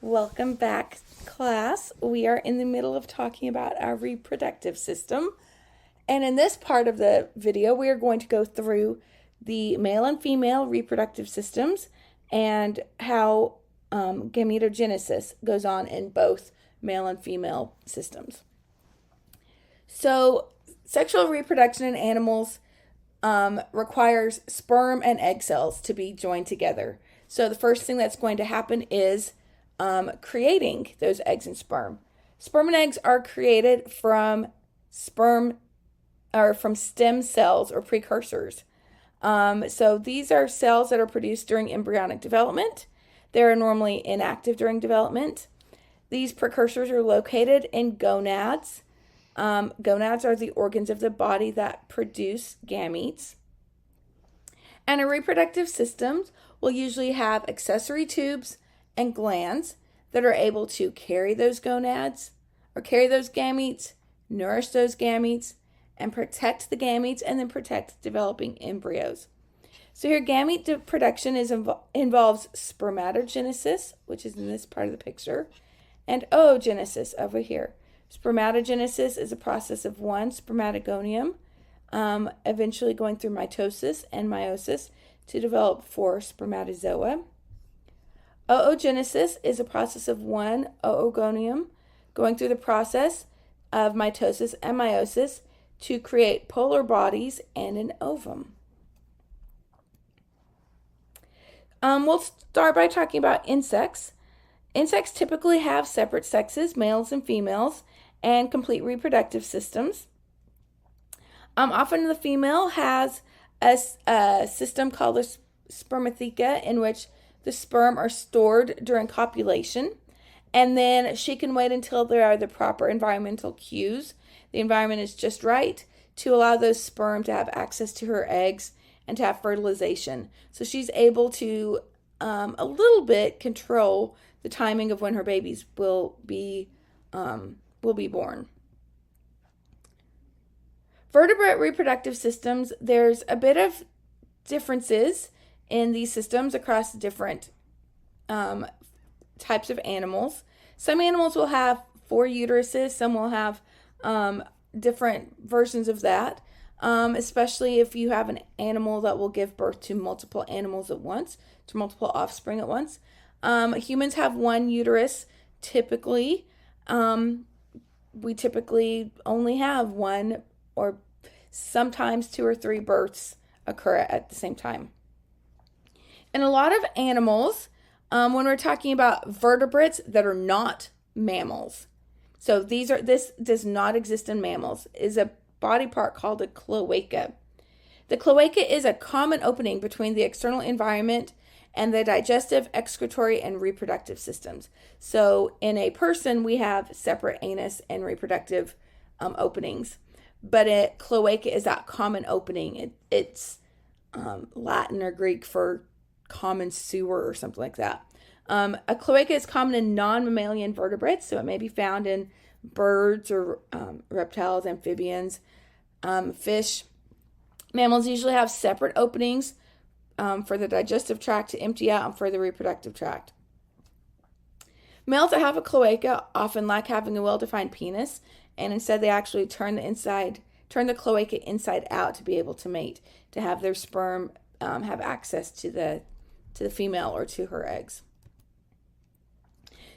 Welcome back, class. We are in the middle of talking about our reproductive system. And in this part of the video, we are going to go through the male and female reproductive systems and how gametogenesis goes on in both male and female systems. So, sexual reproduction in animals requires sperm and egg cells to be joined together. So, the first thing that's going to happen is creating those eggs and sperm. Sperm and eggs are created from stem cells or precursors. So these are cells that are produced during embryonic development. They're normally inactive during development. These precursors are located in gonads. Gonads are the organs of the body that produce gametes. And a reproductive system will usually have accessory tubes and glands that are able to carry those gonads or carry those gametes, nourish those gametes, and protect the gametes and then protect developing embryos. So here gamete production involves spermatogenesis, which is in this part of the picture, and oogenesis over here. Spermatogenesis is a process of one spermatogonium eventually going through mitosis and meiosis to develop four spermatozoa. Oogenesis is a process of one oogonium going through the process of mitosis and meiosis to create polar bodies and an ovum. We'll start by talking about insects. Insects typically have separate sexes, males and females, and complete reproductive systems. Often the female has a system called a spermatheca in which the sperm are stored during copulation, and then she can wait until there are the proper environmental cues. The environment is just right to allow those sperm to have access to her eggs and to have fertilization. So she's able to a little bit control the timing of when her babies will be born. Vertebrate reproductive systems, there's a bit of differences in these systems across different types of animals. Some animals will have 4 uteruses, some will have different versions of that, especially if you have an animal that will give birth to multiple animals at once, to multiple offspring at once. Humans have 1 uterus typically. We typically only have 1 or sometimes 2 or 3 births occur at the same time. And a lot of animals, when we're talking about vertebrates that are not mammals, so this does not exist in mammals, is a body part called a cloaca. The cloaca is a common opening between the external environment and the digestive, excretory, and reproductive systems. So in a person, we have separate anus and reproductive openings, but a cloaca is that common opening. It's Latin or Greek for common sewer or something like that. A cloaca is common in non-mammalian vertebrates, so it may be found in birds or reptiles, amphibians, fish. Mammals usually have separate openings for the digestive tract to empty out and for the reproductive tract. Males that have a cloaca often lack having a well-defined penis, and instead they actually turn the cloaca inside out to be able to mate, to have their sperm have access to the female or to her eggs.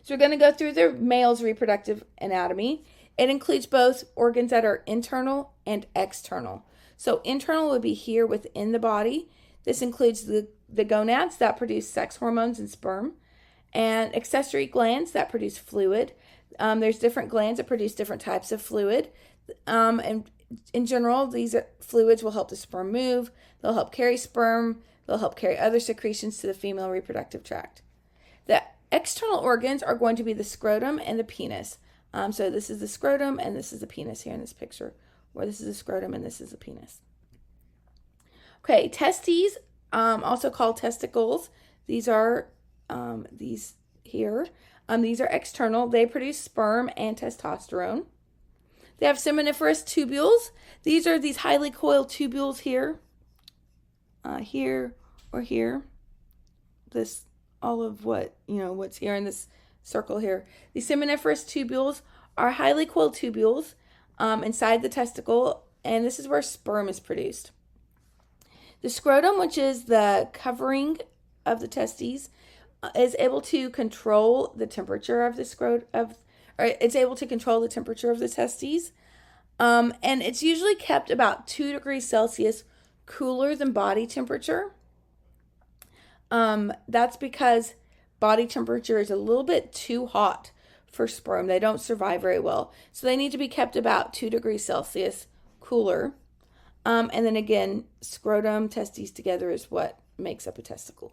So we're going to go through the male's reproductive anatomy. It includes both organs that are internal and external. So internal would be here within the body. This includes the gonads that produce sex hormones and sperm, and accessory glands that produce fluid. There's different glands that produce different types of fluid. And in general, these fluids will help the sperm move. They'll help carry sperm. They'll help carry other secretions to the female reproductive tract. The external organs are going to be the scrotum and the penis. So this is the scrotum and this is the penis here in this picture, or this is the scrotum and this is the penis. Okay, testes, also called testicles. These are these here. These are external. They produce sperm and testosterone. They have seminiferous tubules. These are these highly coiled tubules here. Here or here. This all of what's here in this circle here. The seminiferous tubules are highly coiled tubules inside the testicle, and this is where sperm is produced. The scrotum, which is the covering of the testes, is able to control the temperature of the it's able to control the temperature of the testes. And it's usually kept about 2 degrees Celsius cooler than body temperature. That's because body temperature is a little bit too hot for sperm. They don't survive very well. So they need to be kept about 2 degrees Celsius cooler. And then again, scrotum, testes together is what makes up a testicle.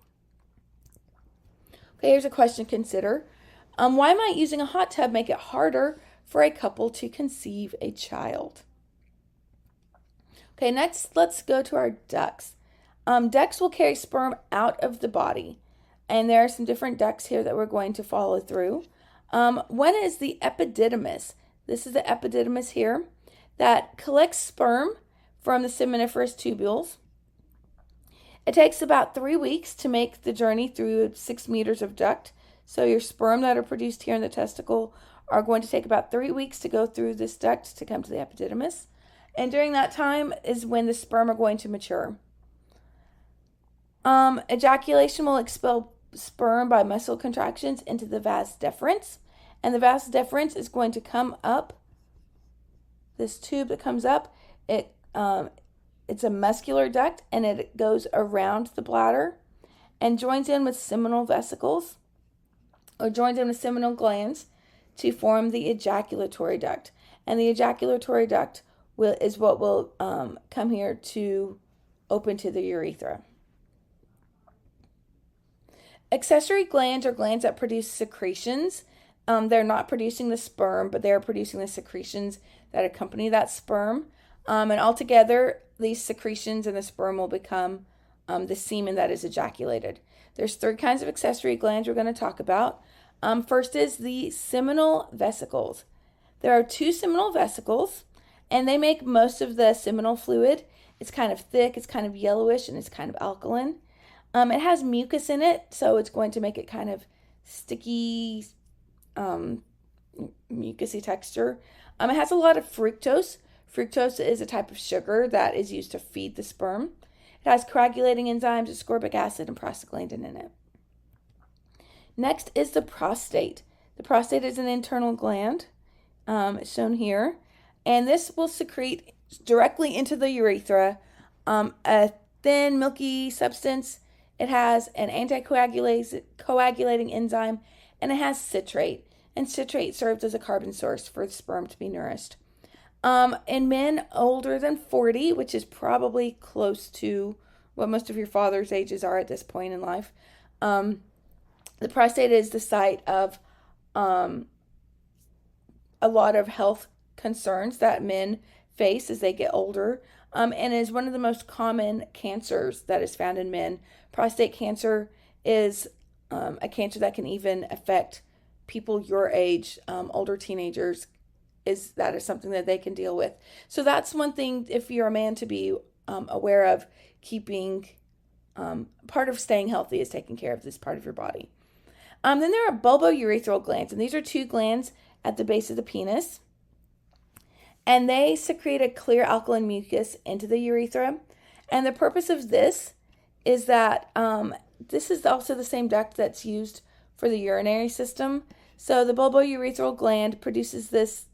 Okay, here's a question to consider. Why might using a hot tub make it harder for a couple to conceive a child? Okay, next let's go to our ducts. Ducts will carry sperm out of the body. And there are some different ducts here that we're going to follow through. One is the epididymis. This is the epididymis here that collects sperm from the seminiferous tubules. It takes about 3 weeks to make the journey through 6 meters of duct. So your sperm that are produced here in the testicle are going to take about 3 weeks to go through this duct to come to the epididymis. And during that time is when the sperm are going to mature. Ejaculation will expel sperm by muscle contractions into the vas deferens. And the vas deferens is going to come up. This tube that comes up, it's a muscular duct, and it goes around the bladder and joins in with seminal vesicles, or joins in with seminal glands to form the ejaculatory duct. And the ejaculatory duct is what will come here to open to the urethra. Accessory glands are glands that produce secretions. They're not producing the sperm, but they're producing the secretions that accompany that sperm. And altogether, these secretions and the sperm will become the semen that is ejaculated. There's 3 kinds of accessory glands we're going to talk about. First is the seminal vesicles. There are 2 seminal vesicles, and they make most of the seminal fluid. It's kind of thick, it's kind of yellowish, and it's kind of alkaline. It has mucus in it, so it's going to make it kind of sticky, mucusy texture. It has a lot of fructose. Fructose is a type of sugar that is used to feed the sperm. It has coagulating enzymes, ascorbic acid, and prostaglandin in it. Next is the prostate. The prostate is an internal gland, shown here, and this will secrete directly into the urethra a thin, milky substance. It has an anticoagulating enzyme, and it has citrate. And citrate serves as a carbon source for the sperm to be nourished. In men older than 40, which is probably close to what most of your father's ages are at this point in life, the prostate is the site of a lot of health concerns that men face as they get older, and is one of the most common cancers that is found in men. Prostate cancer is a cancer that can even affect people your age, older teenagers. That is something that they can deal with. So that's one thing, if you're a man, to be aware of. Keeping part of staying healthy is taking care of this part of your body. Then there are bulbourethral glands, and these are 2 glands at the base of the penis, and they secrete a clear alkaline mucus into the urethra. And the purpose of this is that this is also the same duct that's used for the urinary system. So the bulbourethral gland produces this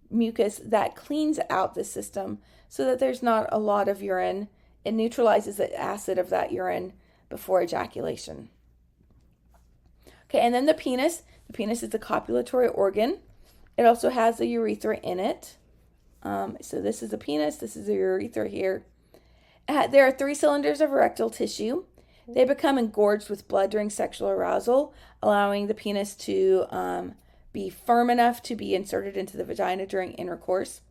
mucus that cleans out the system so that there's not a lot of urine. It neutralizes the acid of that urine before ejaculation. Okay, and then the penis. The penis is the copulatory organ. It also has the urethra in it. So this is the penis. This is the urethra here. There are 3 cylinders of erectile tissue. They become engorged with blood during sexual arousal, allowing the penis to be firm enough to be inserted into the vagina during intercourse.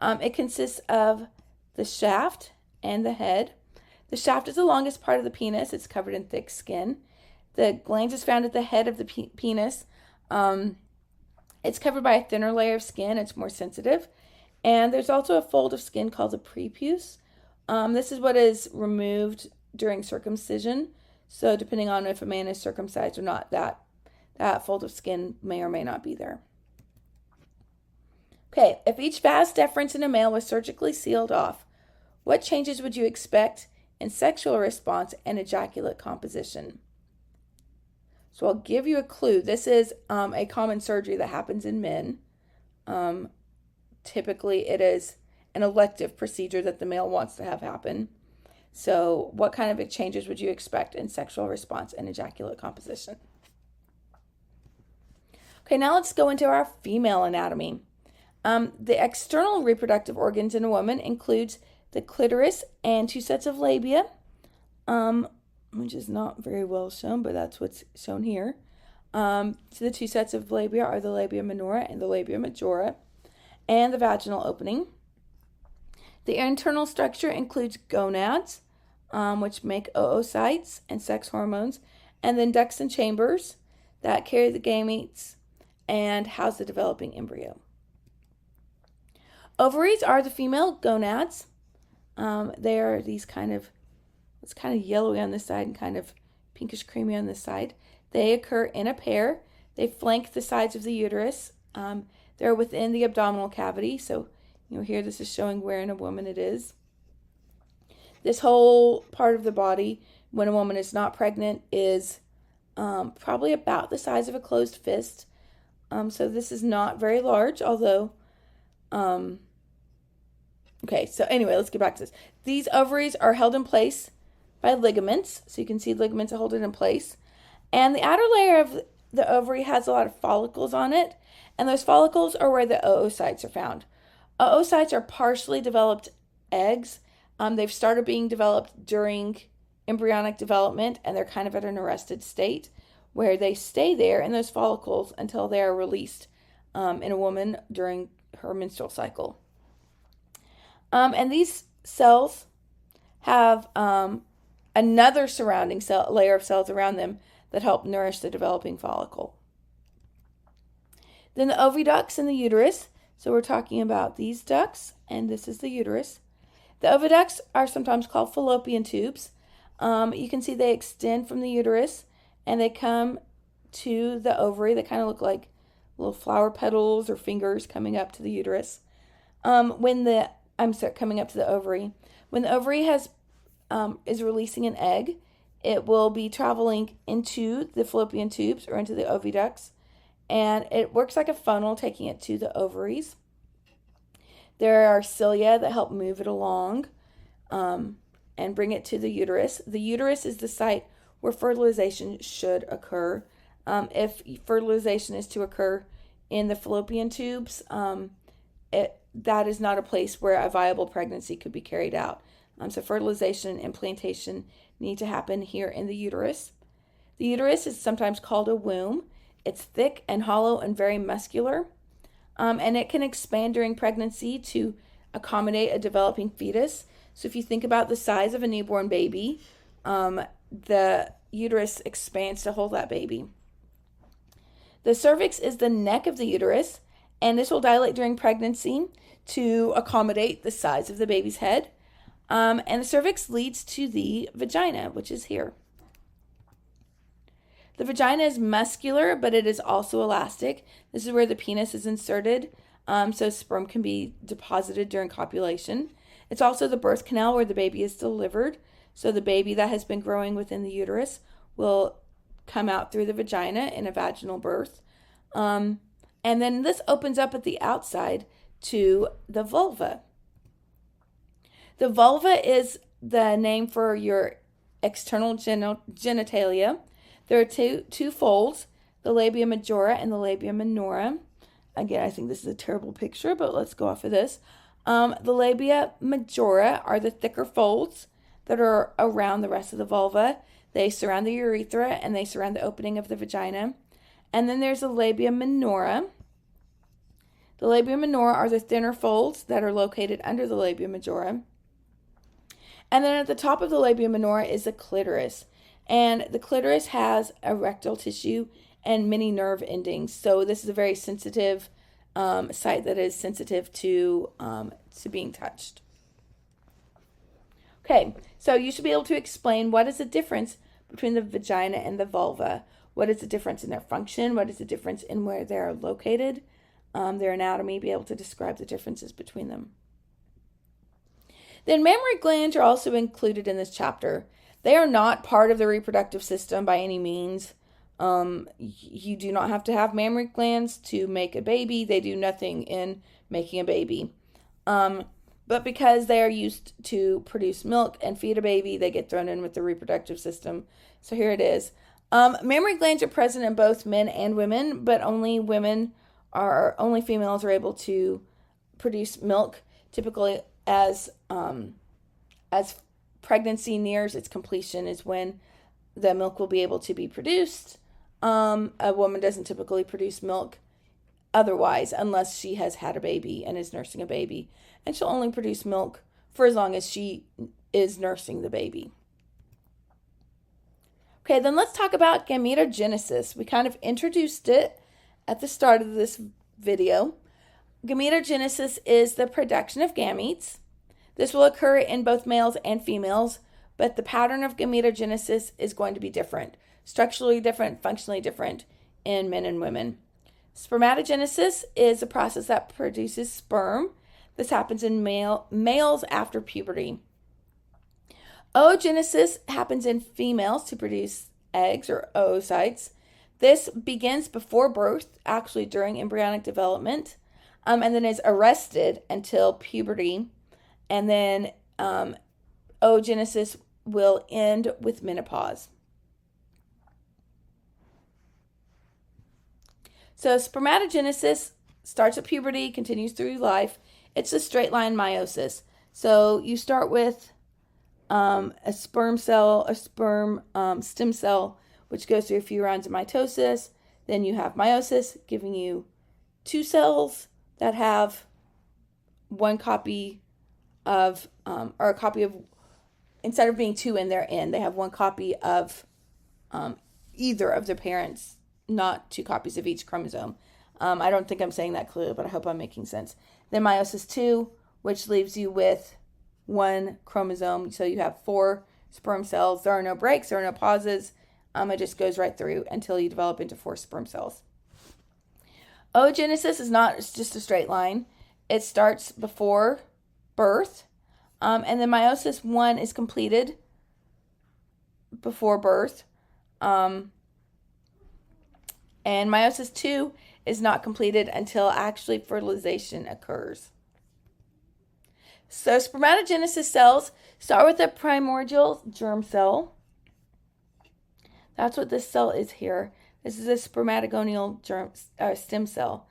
It consists of the shaft and the head. The shaft is the longest part of the penis. It's covered in thick skin. The gland is found at the head of the penis. It's covered by a thinner layer of skin. It's more sensitive. And there's also a fold of skin called the prepuce. This is what is removed during circumcision. So depending on if a man is circumcised or not, that that fold of skin may or may not be there. Okay, if each vas deferens in a male was surgically sealed off, what changes would you expect in sexual response and ejaculate composition? So I'll give you a clue. This is a common surgery that happens in men. Typically, it is an elective procedure that the male wants to have happen. So what kind of changes would you expect in sexual response and ejaculate composition? Okay, now let's go into our female anatomy. The external reproductive organs in a woman includes the clitoris and 2 sets of labia, which is not very well shown, but that's what's shown here. So the 2 sets of labia are the labia minora and the labia majora, and the vaginal opening. The internal structure includes gonads, which make oocytes and sex hormones, and then ducts and chambers that carry the gametes and house the developing embryo. Ovaries are the female gonads. They are these it's kind of yellowy on this side and kind of pinkish creamy on this side. They occur in a pair. They flank the sides of the uterus. They're within the abdominal cavity. So, here this is showing where in a woman it is. This whole part of the body, when a woman is not pregnant, is probably about the size of a closed fist. So this is not very large, although... Okay, so anyway, let's get back to this. These ovaries are held in place by ligaments. So you can see ligaments that hold it in place. And the outer layer of the ovary has a lot of follicles on it. And those follicles are where the oocytes are found. Oocytes are partially developed eggs. They've started being developed during embryonic development, and they're kind of at an arrested state where they stay there in those follicles until they are released in a woman during her menstrual cycle. And these cells have another surrounding layer of cells around them that help nourish the developing follicle. Then the oviducts in the uterus. So we're talking about these ducts, and this is the uterus. The oviducts are sometimes called fallopian tubes. You can see they extend from the uterus, and they come to the ovary. They kind of look like little flower petals or fingers coming up to the uterus. Coming up to the ovary. When the ovary is releasing an egg, it will be traveling into the fallopian tubes or into the oviducts, and it works like a funnel, taking it to the ovaries. There are cilia that help move it along and bring it to the uterus. The uterus is the site where fertilization should occur. If fertilization is to occur in the fallopian tubes, that is not a place where a viable pregnancy could be carried out. So fertilization and implantation need to happen here in the uterus. The uterus is sometimes called a womb. It's thick and hollow and very muscular, and it can expand during pregnancy to accommodate a developing fetus. So if you think about the size of a newborn baby, the uterus expands to hold that baby. The cervix is the neck of the uterus, and this will dilate during pregnancy to accommodate the size of the baby's head. And the cervix leads to the vagina, which is here. The vagina is muscular, but it is also elastic. This is where the penis is inserted, so sperm can be deposited during copulation. It's also the birth canal where the baby is delivered. So the baby that has been growing within the uterus will come out through the vagina in a vaginal birth. And then this opens up at the outside to the vulva. The vulva is the name for your external genitalia. There are two folds, the labia majora and the labia minora. Again, I think this is a terrible picture, but let's go off of this. The labia majora are the thicker folds that are around the rest of the vulva. They surround the urethra and they surround the opening of the vagina. And then there's the labia minora. The labia minora are the thinner folds that are located under the labia majora. And then at the top of the labia minora is the clitoris. And the clitoris has erectile tissue and many nerve endings. So this is a very sensitive site that is sensitive to being touched. Okay, so you should be able to explain what is the difference between the vagina and the vulva. what is the difference in their function, what is the difference in where they're located, their anatomy, be able to describe the differences between them. Then mammary glands are also included in this chapter. They are not part of the reproductive system by any means. You do not have to have mammary glands to make a baby. They do nothing in making a baby. But because they are used to produce milk and feed a baby, they get thrown in with the reproductive system. So here it is. Mammary glands are present in both men and women, but only females are able to produce milk. Typically, as pregnancy nears its completion is when the milk will be able to be produced. A woman doesn't typically produce milk otherwise unless she has had a baby and is nursing a baby. And she'll only produce milk for as long as she is nursing the baby. Okay, then let's talk about gametogenesis. We kind of introduced it at the start of this video. Gametogenesis is the production of gametes. This will occur in both males and females, but the pattern of gametogenesis is going to be different, structurally different, functionally different in men and women. Spermatogenesis is a process that produces sperm. This happens in males after puberty. Oogenesis happens in females to produce eggs or oocytes. This begins before birth, actually during embryonic development, and then is arrested until puberty. And then oogenesis will end with menopause. So spermatogenesis starts at puberty, continues through life. It's a straight line meiosis. So you start with a sperm stem cell, which goes through a few rounds of mitosis. Then you have meiosis, giving you two cells that have one copy of, or a copy of, instead of being two in their end, they have one copy of either of their parents, not two copies of each chromosome. I don't think I'm saying that clearly, but I hope I'm making sense. Then meiosis 2, which leaves you with one chromosome. So you have 4 sperm cells. There are no breaks, there are no pauses. It just goes right through until you develop into 4 sperm cells. Oogenesis is not just a straight line. It starts before birth. And then meiosis 1 is completed before birth. And meiosis 2 is not completed until actually fertilization occurs. So spermatogenesis cells start with a primordial germ cell. That's what this cell is here. This is a spermatogonial stem cell.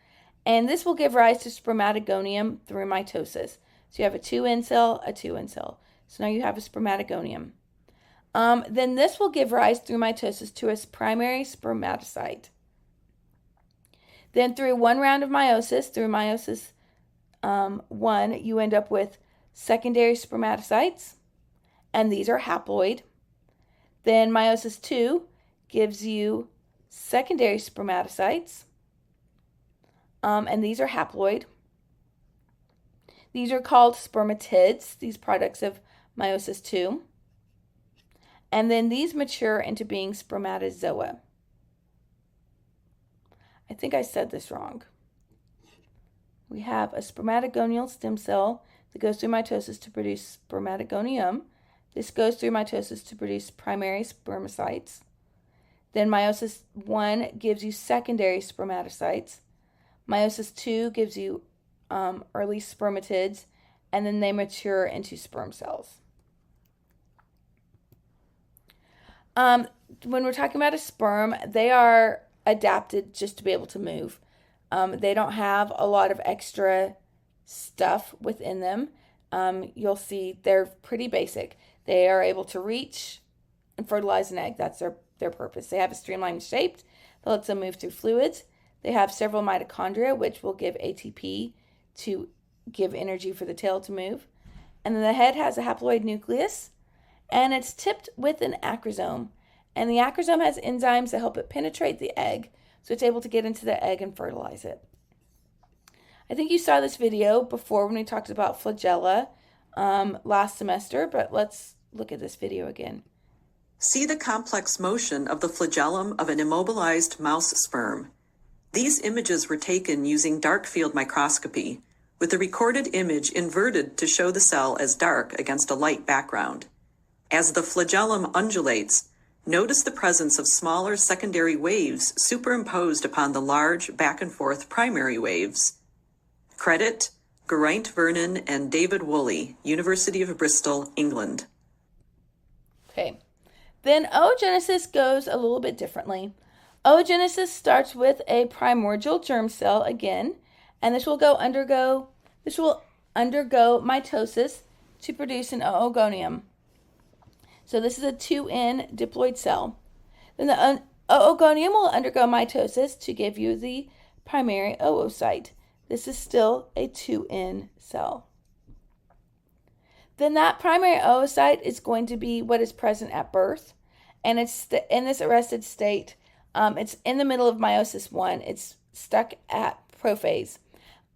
And this will give rise to spermatogonium through mitosis. So you have a 2N cell, a 2N cell. So now you have a spermatogonium. Then this will give rise through mitosis to a primary spermatocyte. Then through one round of meiosis, through meiosis 1, you end up with secondary spermatocytes, and these are haploid. Then meiosis 2 gives you secondary spermatocytes, and these are haploid. These are called spermatids, these products of meiosis 2. And then these mature into being spermatozoa. I think I said this wrong. We have a spermatogonial stem cell that goes through mitosis to produce spermatogonium. This goes through mitosis to produce primary spermatocytes. Then meiosis 1 gives you secondary spermatocytes. Meiosis 2 gives you early spermatids, and then they mature into sperm cells. When we're talking about a sperm, they are adapted just to be able to move. They don't have a lot of extra stuff within them. You'll see they're pretty basic. They are able to reach and fertilize an egg. That's their purpose. They have a streamlined shape that lets them move through fluids. They have several mitochondria, which will give ATP to give energy for the tail to move. And then the head has a haploid nucleus, and it's tipped with an acrosome. And the acrosome has enzymes that help it penetrate the egg, so it's able to get into the egg and fertilize it. I think you saw this video before when we talked about flagella last semester, but let's look at this video again. See the complex motion of the flagellum of an immobilized mouse sperm. These images were taken using dark field microscopy, with the recorded image inverted to show the cell as dark against a light background. As the flagellum undulates, notice the presence of smaller secondary waves superimposed upon the large back and forth primary waves. Credit, Geraint Vernon and David Woolley, University of Bristol, England. Okay. Then oogenesis goes a little bit differently. Oogenesis starts with a primordial germ cell again, and this will undergo mitosis to produce an oogonium. So this is a 2N diploid cell. Then the oogonium will undergo mitosis to give you the primary oocyte. This is still a 2N cell. Then that primary oocyte is going to be what is present at birth, and it's in this arrested state. It's in the middle of meiosis 1. It's stuck at prophase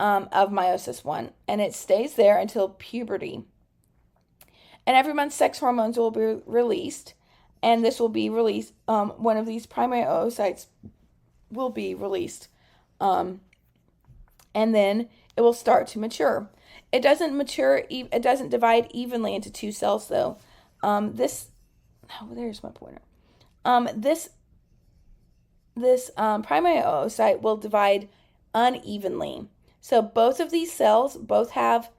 of meiosis 1, and it stays there until puberty. And every month, sex hormones will be released, and this will be released. One of these primary oocytes will be released, and then it will start to mature. It doesn't mature. It doesn't divide evenly into two cells, though. There's my pointer. This primary oocyte will divide unevenly. So both of these cells both have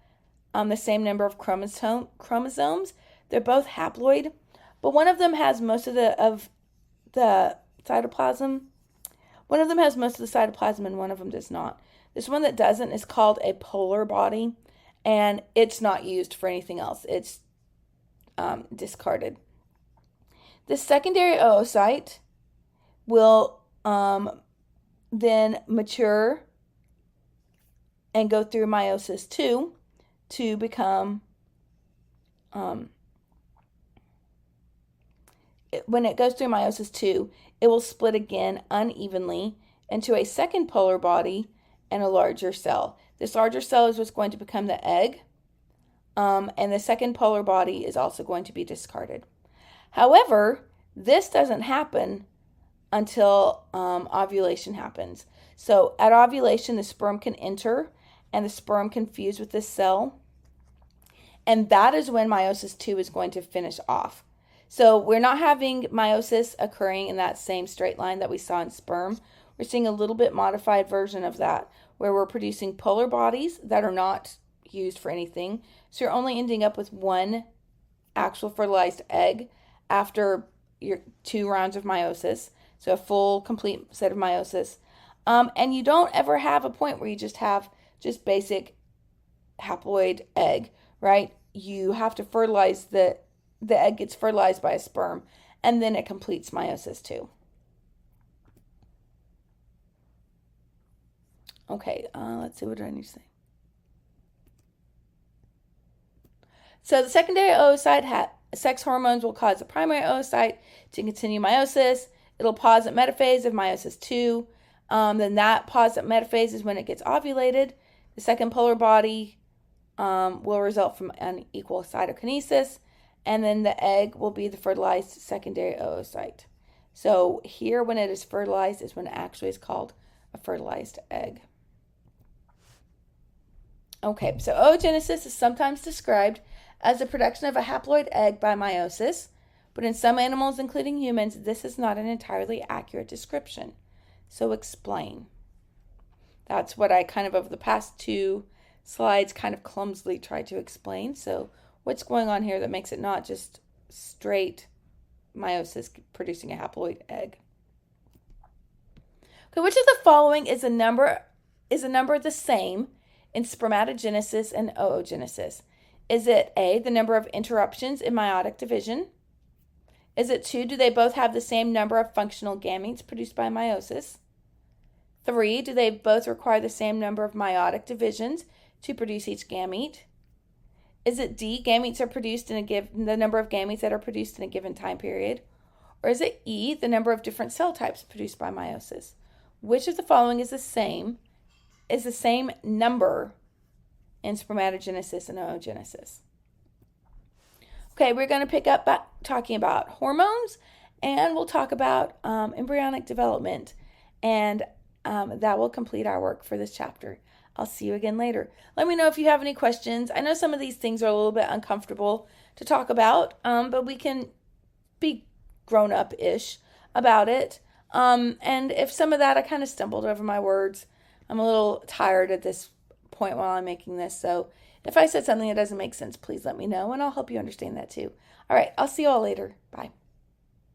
the same number of chromosomes. They're both haploid, but one of them has most of the cytoplasm. One of them has most of the cytoplasm, and one of them does not. This one that doesn't is called a polar body, and it's not used for anything else. It's discarded. The secondary oocyte will then mature and go through meiosis 2 to become, when it goes through meiosis 2, it will split again unevenly into a second polar body and a larger cell. This larger cell is what's going to become the egg, and the second polar body is also going to be discarded. However, this doesn't happen until ovulation happens. So at ovulation, the sperm can enter, and the sperm can fuse with this cell, and that is when meiosis 2 is going to finish off. So we're not having meiosis occurring in that same straight line that we saw in sperm. We're seeing a little bit modified version of that, where we're producing polar bodies that are not used for anything. So you're only ending up with one actual fertilized egg after your 2 rounds of meiosis. So a full, complete set of meiosis. And you don't ever have a point where you just have just basic haploid egg, right? You have to fertilize the egg gets fertilized by a sperm, and then it completes meiosis 2. Okay, let's see, what do I need to say? So the secondary oocyte, sex hormones will cause the primary oocyte to continue meiosis. It'll pause at metaphase of meiosis 2. Then that pause at metaphase is when it gets ovulated. The second polar body will result from unequal cytokinesis, and then the egg will be the fertilized secondary oocyte. So here, when it is fertilized, is when it actually is called a fertilized egg. Okay, so oogenesis is sometimes described as the production of a haploid egg by meiosis, but in some animals, including humans, this is not an entirely accurate description. So explain. That's what I kind of, over the past 2 slides, kind of clumsily tried to explain. So what's going on here that makes it not just straight meiosis producing a haploid egg? Okay, which of the following is a number the same in spermatogenesis and oogenesis? Is it A, the number of interruptions in meiotic division? Is it 2, do they both have the same number of functional gametes produced by meiosis? 3, do they both require the same number of meiotic divisions to produce each gamete? Is it D, gametes are produced the number of gametes that are produced in a given time period? Or is it E, the number of different cell types produced by meiosis? Which of the following is the same number in spermatogenesis and oogenesis? Okay, we're going to pick up talking about hormones, and we'll talk about embryonic development, and that will complete our work for this chapter. I'll see you again later. Let me know if you have any questions. I know some of these things are a little bit uncomfortable to talk about, but we can be grown-up-ish about it. And if some of that, I kind of stumbled over my words. I'm a little tired at this point while I'm making this, so if I said something that doesn't make sense, please let me know, and I'll help you understand that too. All right, I'll see you all later. Bye.